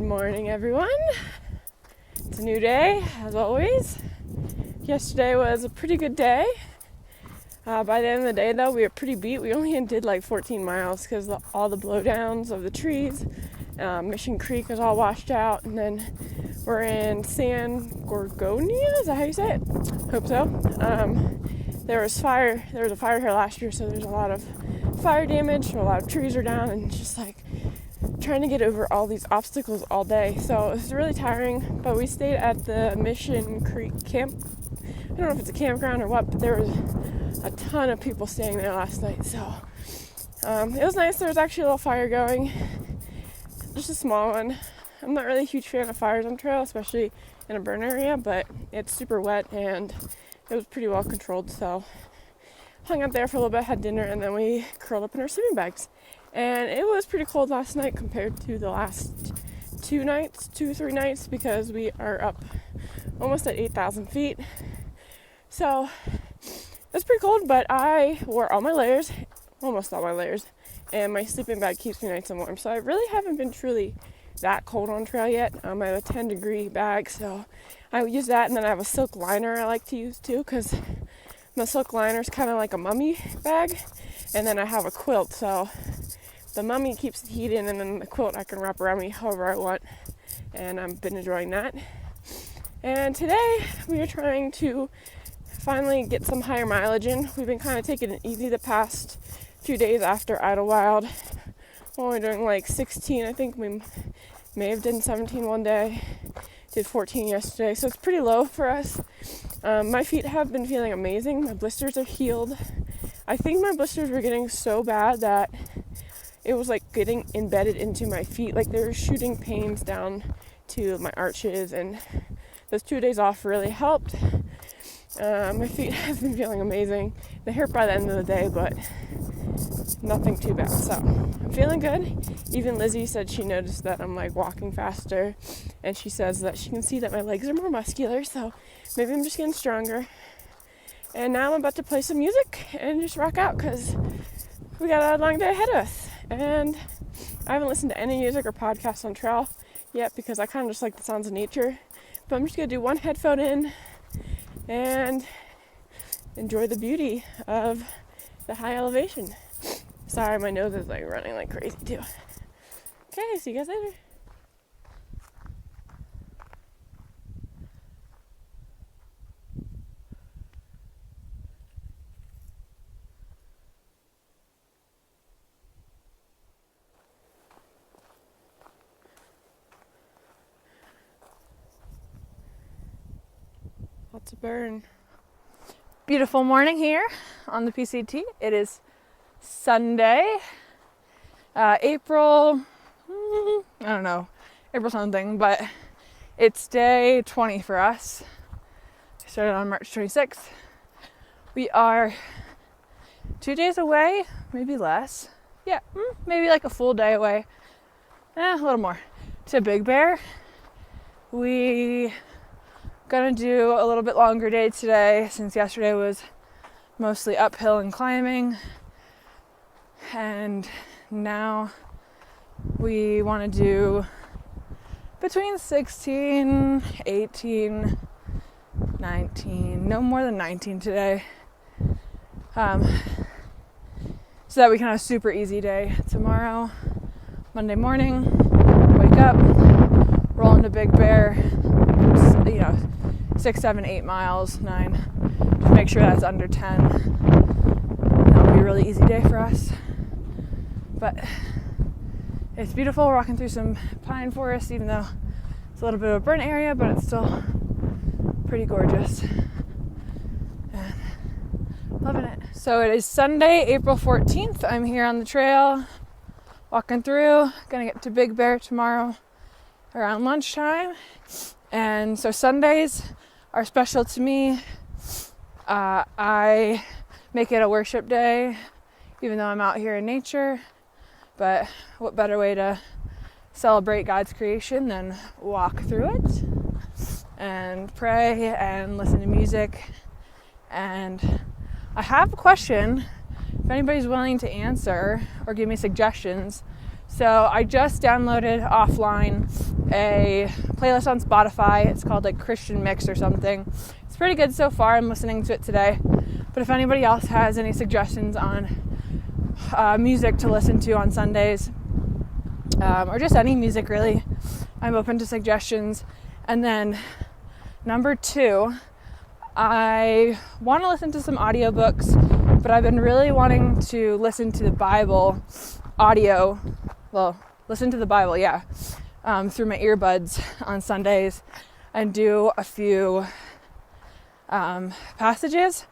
morning, everyone. It's a new day, as always. Yesterday was a pretty good day. By the end of the day, though, we were pretty beat. We only did like 14 miles because all the blowdowns of the trees. Mission Creek was all washed out, and then we're in San Gorgonio. Is that how you say it? Hope so. There was a fire here last year, so there's a lot of fire damage. So a lot of trees are down, and just like trying to get over all these obstacles all day. So it was really tiring, but we stayed at the Mission Creek camp. I don't know if it's a campground or what, but there was a ton of people staying there last night. So it was nice. There was actually a little fire going, just a small one. I'm not really a huge fan of fires on trail, especially in a burn area, but it's super wet and it was pretty well controlled. So hung out there for a little bit, had dinner, and then we curled up in our sleeping bags. And it was pretty cold last night compared to the last 2 or 3 nights, because we are up almost at 8,000 feet. So it's pretty cold, but I wore all my layers, almost all my layers, and my sleeping bag keeps me nice and warm. So I really haven't been truly that cold on trail yet. I have a 10-degree bag, so I use that, and then I have a silk liner I like to use too, because my silk liner is kind of like a mummy bag, and then I have a quilt, so the mummy keeps the heat in, and then the quilt I can wrap around me however I want, and I've been enjoying that. And today we are trying to finally get some higher mileage in. We've been kind of taking it easy the past few days after Idlewild. We're doing like 16, I think we may have done 17 one day, did 14 yesterday, so it's pretty low for us. My feet have been feeling amazing. My blisters are healed. I think my blisters were getting so bad that it was like getting embedded into my feet, like they were shooting pains down to my arches, and those 2 days off really helped. My feet have been feeling amazing. They hurt by the end of the day, but nothing too bad. So I'm feeling good. Even Lizzy said she noticed that I'm like walking faster, and she says that she can see that my legs are more muscular, so maybe I'm just getting stronger. And now I'm about to play some music and just rock out, because we got a long day ahead of us. And I haven't listened to any music or podcasts on trail yet, because I kind of just like the sounds of nature. But I'm just going to do one headphone in and enjoy the beauty of the high elevation. Sorry, my nose is like running like crazy too. Okay, see you guys later. Lots of burn. Beautiful morning here on the PCT. It is Sunday, April something, but it's day 20 for us. I started on March 26th. We are 2 days away, maybe less. Yeah, maybe like a full day away. A little more. To Big Bear. We gonna do a little bit longer day today, since yesterday was mostly uphill and climbing, and now we want to do between 16, 18, 19, no more than 19 today, so that we can have a super easy day tomorrow. Monday morning, wake up, roll into Big Bear, 6, 7, 8 miles, 9. Just make sure that's under 10. That'll be a really easy day for us. But it's beautiful. We're walking through some pine forest, even though it's a little bit of a burnt area, but it's still pretty gorgeous. And loving it. So it is Sunday, April 14th. I'm here on the trail, walking through. Gonna get to Big Bear tomorrow around lunchtime. And so Sundays are special to me. I make it a worship day, even though I'm out here in nature. But what better way to celebrate God's creation than walk through it and pray and listen to music. And I have a question, if anybody's willing to answer or give me suggestions, So I just downloaded offline a playlist on Spotify. It's called like Christian Mix or something. It's pretty good so far. I'm listening to it today. But if anybody else has any suggestions on music to listen to on Sundays, or just any music really, I'm open to suggestions. And then number 2, I want to listen to some audiobooks, but I've been really wanting to listen to the Bible audio. Well, listen to the Bible, through my earbuds on Sundays and do a few passages.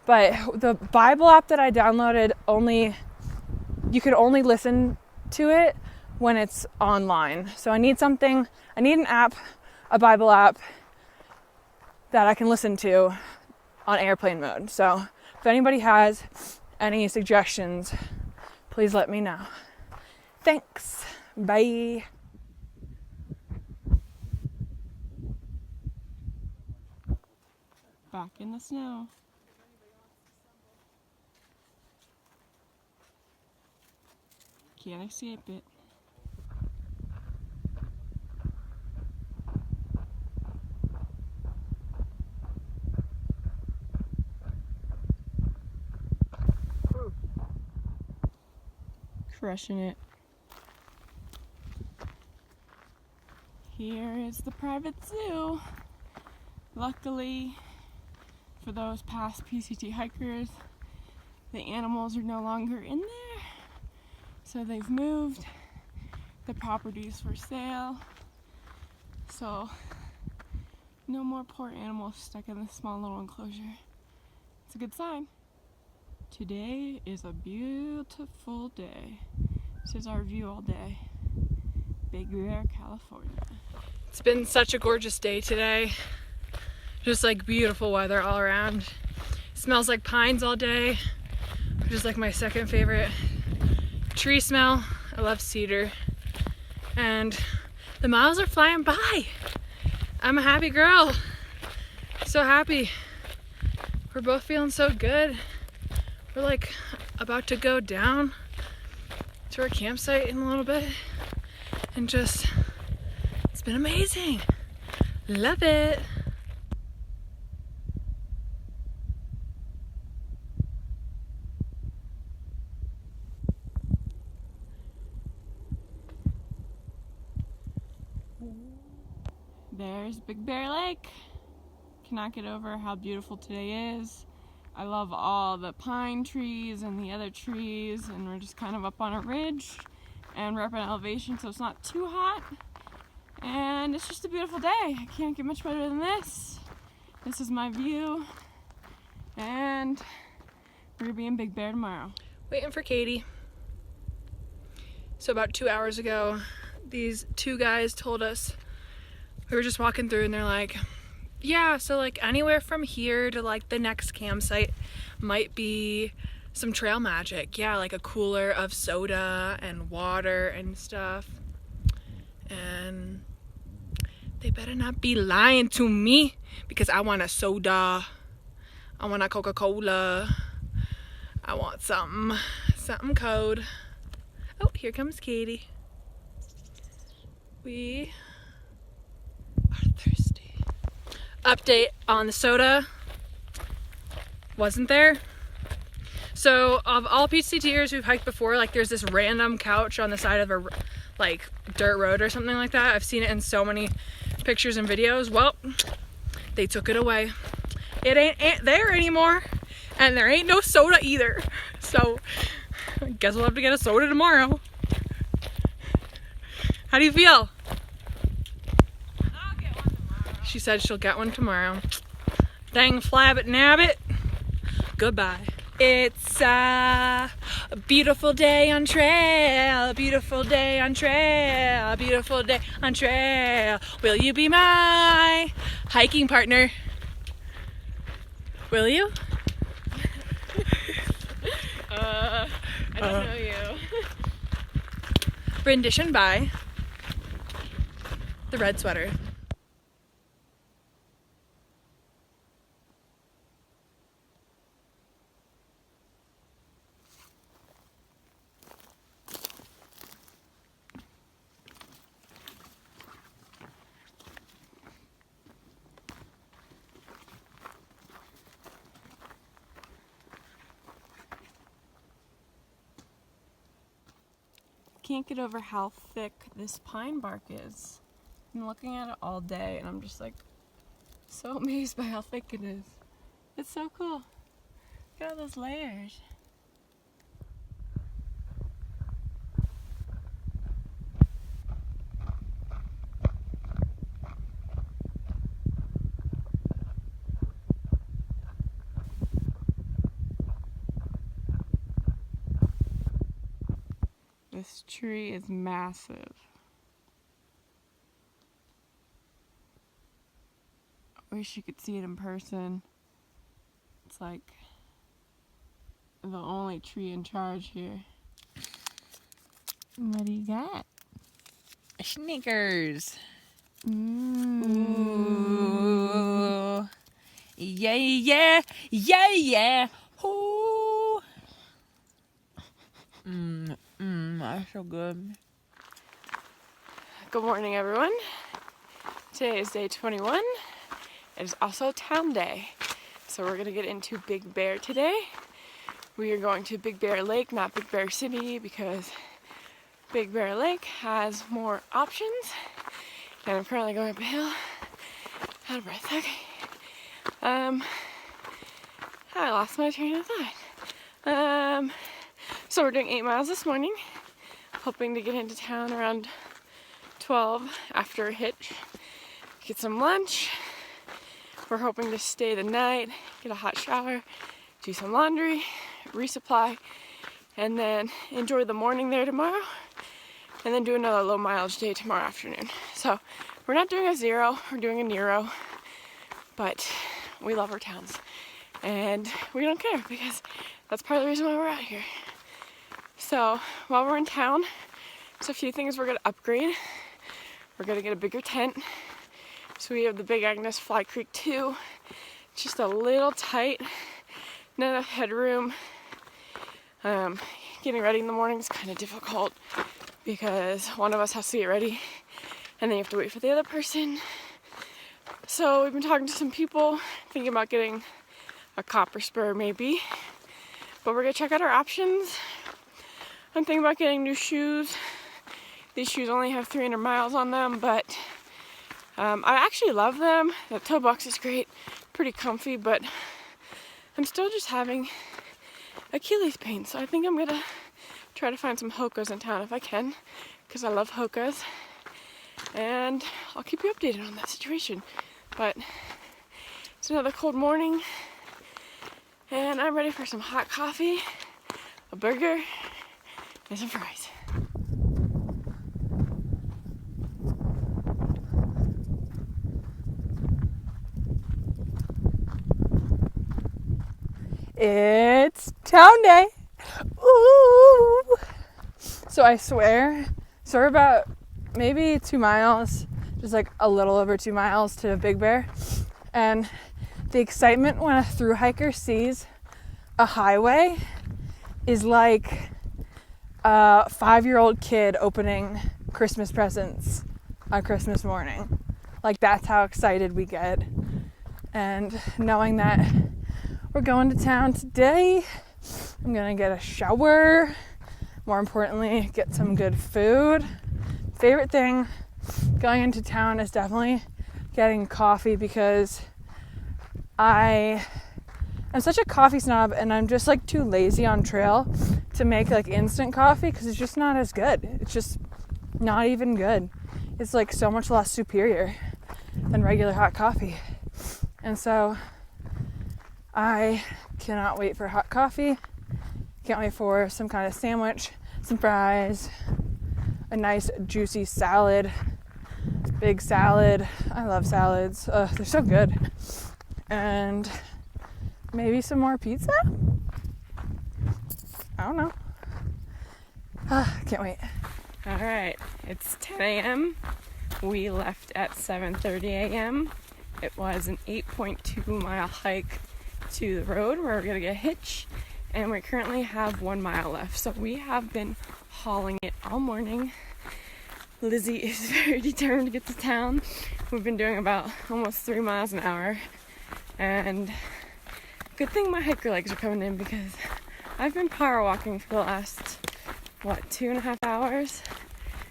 But the Bible app that I downloaded, you could only listen to it when it's online. So I need an app, a Bible app that I can listen to on airplane mode. So if anybody has any suggestions, please let me know. Thanks. Bye. Back in the snow. Can't escape it. Crushing it. Here is the private zoo. Luckily, for those past PCT hikers, the animals are no longer in there. So they've moved. The property's for sale. So no more poor animals stuck in this small little enclosure. It's a good sign. Today is a beautiful day. This is our view all day. Big Bear, California. It's been such a gorgeous day today. Just like beautiful weather all around. It smells like pines all day, which is like my second favorite tree smell. I love cedar. And the miles are flying by. I'm a happy girl. So happy. We're both feeling so good. We're like about to go down to our campsite in a little bit. And just, it's been amazing. Love it. There's Big Bear Lake. Cannot get over how beautiful today is. I love all the pine trees and the other trees, and we're just kind of up on a ridge and we're up in elevation, so it's not too hot. And it's just a beautiful day. I can't get much better than this. This is my view. And we're gonna be in Big Bear tomorrow. Waiting for Katie. So about 2 hours ago, these 2 guys told us, we were just walking through and they're like, yeah, so like anywhere from here to like the next campsite might be some trail magic. Yeah, like a cooler of soda and water and stuff. And they better not be lying to me, because I want a soda. I want a Coca-Cola. I want something cold. Oh, here comes Katie. We are thirsty. Update on the soda. Wasn't there. So of all PCTers who've hiked before, like there's this random couch on the side of a like dirt road or something like that. I've seen it in so many pictures and videos. Well, they took it away. It ain't there anymore, and there ain't no soda either. So I guess we'll have to get a soda tomorrow. How do you feel? I'll get one tomorrow. She said she'll get one tomorrow. Dang flabbit nabbit. Goodbye. It's a beautiful day on trail, a beautiful day on trail, a beautiful day on trail. Will you be my hiking partner? Will you? I don't know you. Rendition by the Red Sweater. can't get over how thick this pine bark is. I'm looking at it all day and I'm just like so amazed by how thick it is. It's so cool. Look at all those layers. This tree is massive. I wish you could see it in person. It's like the only tree in charge here. What do you got? Snickers. Ooh. Yeah, yeah, yeah, yeah. Ooh. That's so good. Good morning, everyone. Today is day 21. It is also town day. So we're gonna get into Big Bear today. We are going to Big Bear Lake, not Big Bear City, because Big Bear Lake has more options. And I'm currently going up a hill. Out of breath. Okay. I lost my train of thought. So we're doing 8 miles this morning, hoping to get into town around 12 after a hitch, get some lunch. We're hoping to stay the night, get a hot shower, do some laundry, resupply, and then enjoy the morning there tomorrow, and then do another low mileage day tomorrow afternoon. So we're not doing a 0, we're doing a Nero, but we love our towns, and we don't care because that's part of the reason why we're out here. So while we're in town, there's a few things we're gonna upgrade. We're gonna get a bigger tent. So we have the Big Agnes Fly Creek 2, just a little tight, not enough headroom. Getting ready in the morning is kind of difficult because one of us has to get ready and then you have to wait for the other person. So we've been talking to some people, thinking about getting a copper spur maybe, but we're gonna check out our options. I'm thinking about getting new shoes. These shoes only have 300 miles on them, but I actually love them. The toe box is great, pretty comfy, but I'm still just having Achilles pain. So I think I'm gonna try to find some Hokas in town if I can, because I love Hokas. And I'll keep you updated on that situation. But it's another cold morning, and I'm ready for some hot coffee, a burger, and some fries. It's town day. Ooh. So I swear, so we're about maybe 2 miles, just like a little over 2 miles to Big Bear. And the excitement when a thru hiker sees a highway is like a 5-year-old kid opening Christmas presents on Christmas morning. Like, that's how excited we get. And knowing that we're going to town today, I'm gonna get a shower, more importantly, get some good food. Favorite thing going into town is definitely getting coffee, because I'm such a coffee snob and I'm just like too lazy on trail to make like instant coffee, because it's just not as good. It's just not even good. It's like so much less superior than regular hot coffee. And so I cannot wait for hot coffee. Can't wait for some kind of sandwich, some fries, a nice juicy salad, big salad. I love salads. They're so good. And maybe some more pizza? I don't know. Can't wait. All right, it's 10 a.m. We left at 7:30 a.m. It was an 8.2 mile hike to the road where we're gonna get a hitch, and we currently have 1 mile left. So we have been hauling it all morning. Lizzy is very determined to get to town. We've been doing about almost 3 miles an hour, and good thing my hiker legs are coming in, because I've been power walking for the last what, 2.5 hours?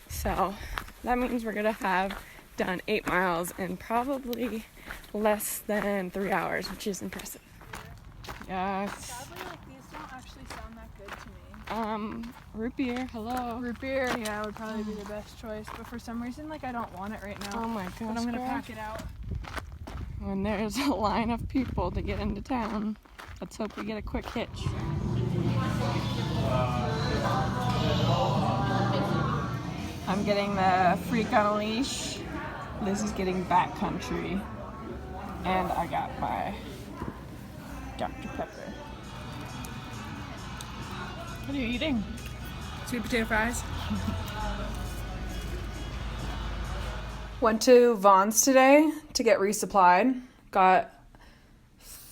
So that means we're gonna have done 8 miles in probably less than 3 hours, which is impressive. Yes. Sadly, like, these don't actually sound that good to me. Root beer, hello. Root beer, yeah, would probably be the best choice, but for some reason, like, I don't want it right now. Oh my gosh, but I'm gonna girl. pack it out. When there's a line of people to get into town, let's hope we get a quick hitch. I'm getting the Freak on a Leash. Lizzy's getting Backcountry. And I got my Dr. Pepper. What are you eating? Sweet potato fries. Went to Vaughn's today to get resupplied. Got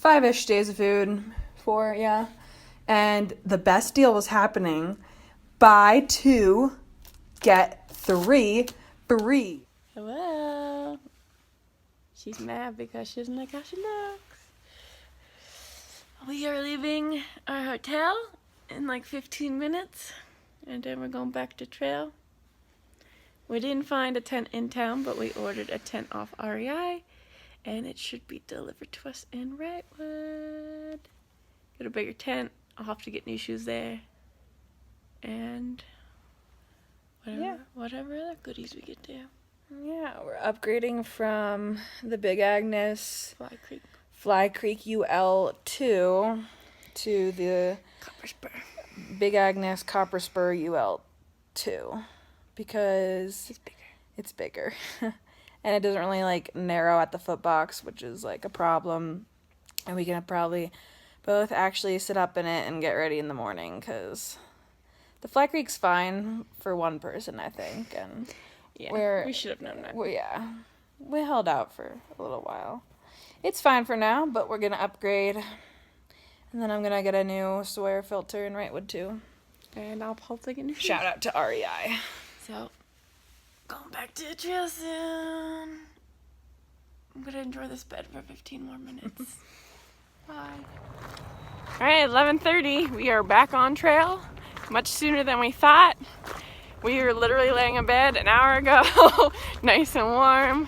5-ish days of food. 4, yeah. And the best deal was happening. Buy 2, get 3 free. Hello. She's mad because she doesn't like how she looks. We are leaving our hotel in like 15 minutes. And then we're going back to trail. We didn't find a tent in town, but we ordered a tent off REI, and it should be delivered to us in Wrightwood. Get a bigger tent. I'll have to get new shoes there. And whatever other goodies we get there. Yeah, we're upgrading from the Big Agnes Fly Creek. Fly Creek UL2 to the Copper Spur. Big Agnes Copper Spur UL2 because it's bigger and it doesn't really like narrow at the foot box, which is like a problem, and we can probably both actually sit up in it and get ready in the morning because the Fly Creek's fine for one person, I think, and yeah, we should have known that. We held out for a little while. It's fine for now, but we're gonna upgrade. And then I'm going to get a new Sawyer filter in Wrightwood, too. And I'll hopefully get new shoes. Shout out to REI. So, going back to the trail soon. I'm going to enjoy this bed for 15 more minutes. Bye. Alright, 11:30. We are back on trail. Much sooner than we thought. We were literally laying in bed an hour ago. Nice and warm.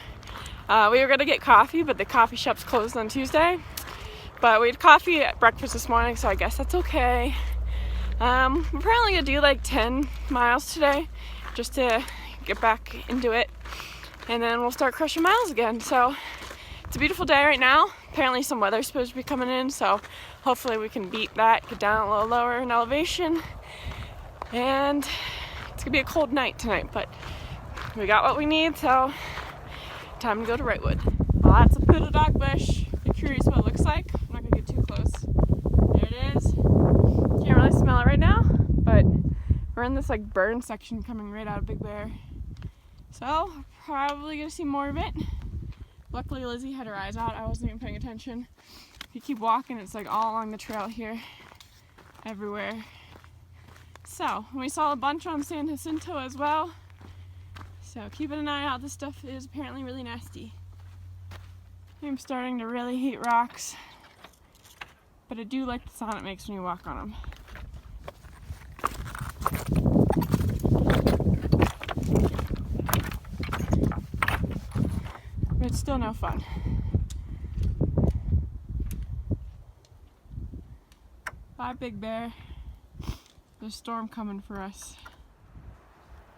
We were going to get coffee, but the coffee shop's closed on Tuesday. But we had coffee at breakfast this morning, so I guess that's okay. We're probably gonna do like 10 miles today, just to get back into it. And then we'll start crushing miles again. So it's a beautiful day right now. Apparently some weather's supposed to be coming in, so hopefully we can beat that, get down a little lower in elevation. And it's gonna be a cold night tonight, but we got what we need, so time to go to Wrightwood. Lots of poodle dog bush. If you're curious what it looks like, I'm not gonna get too close. There it is. Can't really smell it right now, but we're in this like burn section coming right out of Big Bear. So probably gonna see more of it. Luckily Lizzy had her eyes out. I wasn't even paying attention. If you keep walking, it's like all along the trail here, everywhere. So we saw a bunch on San Jacinto as well. So keeping an eye out. This stuff is apparently really nasty. I'm starting to really hate rocks, but I do like the sound it makes when you walk on them. But it's still no fun. Bye, Big Bear. There's a storm coming for us.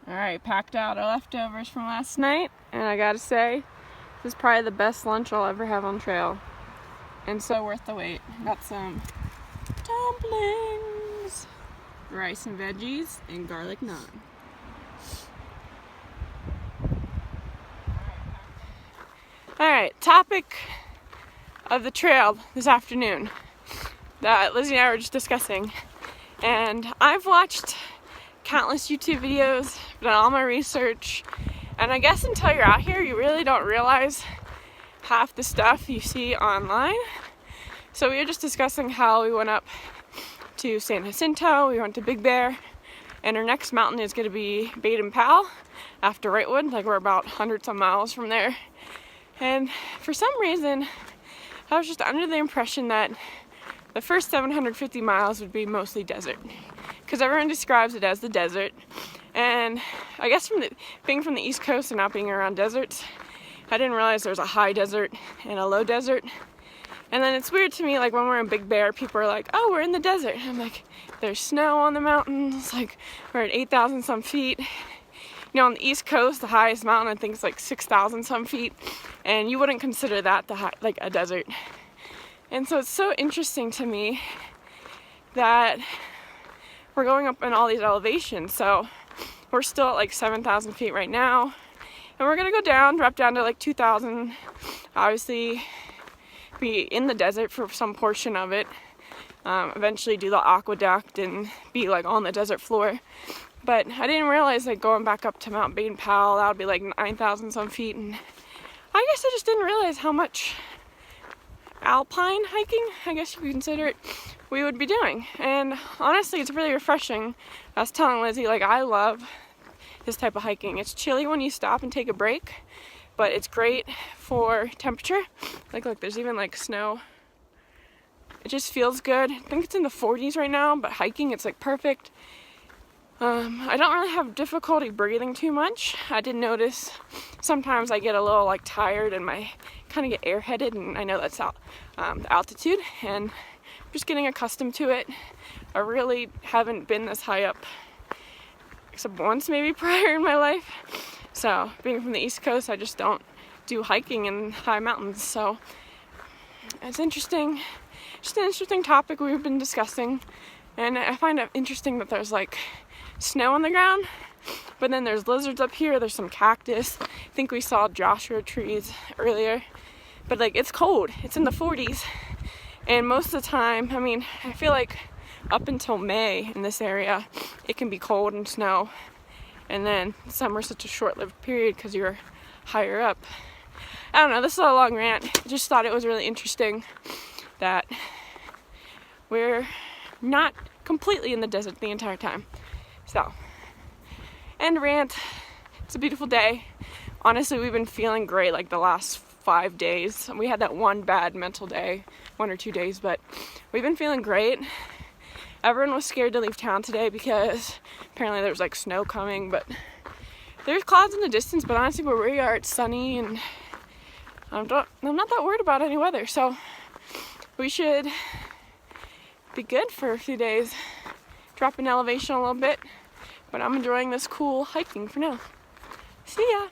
Alright, packed out our leftovers from last night, and I gotta say, this is probably the best lunch I'll ever have on trail. And so worth the wait. Got some dumplings, rice and veggies, and garlic naan. Alright, topic of the trail this afternoon that Lizzy and I were just discussing. And I've watched countless YouTube videos, done all my research, and I guess until you're out here you really don't realize half the stuff you see online. So we were just discussing how we went up to San Jacinto, we went to Big Bear, and our next mountain is going to be Baden Powell after Wrightwood. Like, we're about hundreds of miles from there. And for some reason I was just under the impression that the first 750 miles would be mostly desert. because everyone describes it as the desert. And I guess being from the East Coast and not being around deserts, I didn't realize there's a high desert and a low desert. And then it's weird to me, like when we're in Big Bear, people are like, oh, we're in the desert. And I'm like, there's snow on the mountains, like we're at 8,000 some feet. You know, on the East Coast, the highest mountain I think is like 6,000 some feet, and you wouldn't consider that like a desert. And so it's so interesting to me that we're going up in all these elevations. So we're still at like 7,000 feet right now, and we're gonna go down, drop down to like 2,000, obviously be in the desert for some portion of it, eventually do the aqueduct and be like on the desert floor. But I didn't realize like going back up to Mount Baden Powell, that would be like 9,000 some feet, and I guess I just didn't realize how much alpine hiking, I guess you could consider it, we would be doing. And honestly, it's really refreshing. I was telling Lizzy, like, I love this type of hiking. It's chilly when you stop and take a break, but it's great for temperature. Like, look, there's even like snow. It just feels good. I think it's in the 40s right now, but hiking, it's like perfect. I don't really have difficulty breathing too much. I did notice sometimes I get a little like tired and I kind of get airheaded, and I know that's the altitude, and I'm just getting accustomed to it. I really haven't been this high up except once maybe prior in my life. So being from the East Coast, I just don't do hiking in high mountains. So it's interesting, just an interesting topic we've been discussing. And I find it interesting that there's like snow on the ground, but then there's lizards up here, there's some cactus. I think we saw Joshua trees earlier, but like it's cold, it's in the 40s. And most of the time, I mean, I feel like up until May in this area, it can be cold and snow. And then summer's such a short-lived period because you're higher up. I don't know, this is a long rant. I just thought it was really interesting that we're not completely in the desert the entire time. So, end rant. It's a beautiful day. Honestly, we've been feeling great like the last 5 days. We had that one bad mental day, 1 or 2 days, but we've been feeling great. Everyone was scared to leave town today because apparently there was like snow coming, but there's clouds in the distance. But honestly, where we are, it's sunny, and I'm not that worried about any weather. So we should be good for a few days. Drop in elevation a little bit, but I'm enjoying this cool hiking for now. See ya!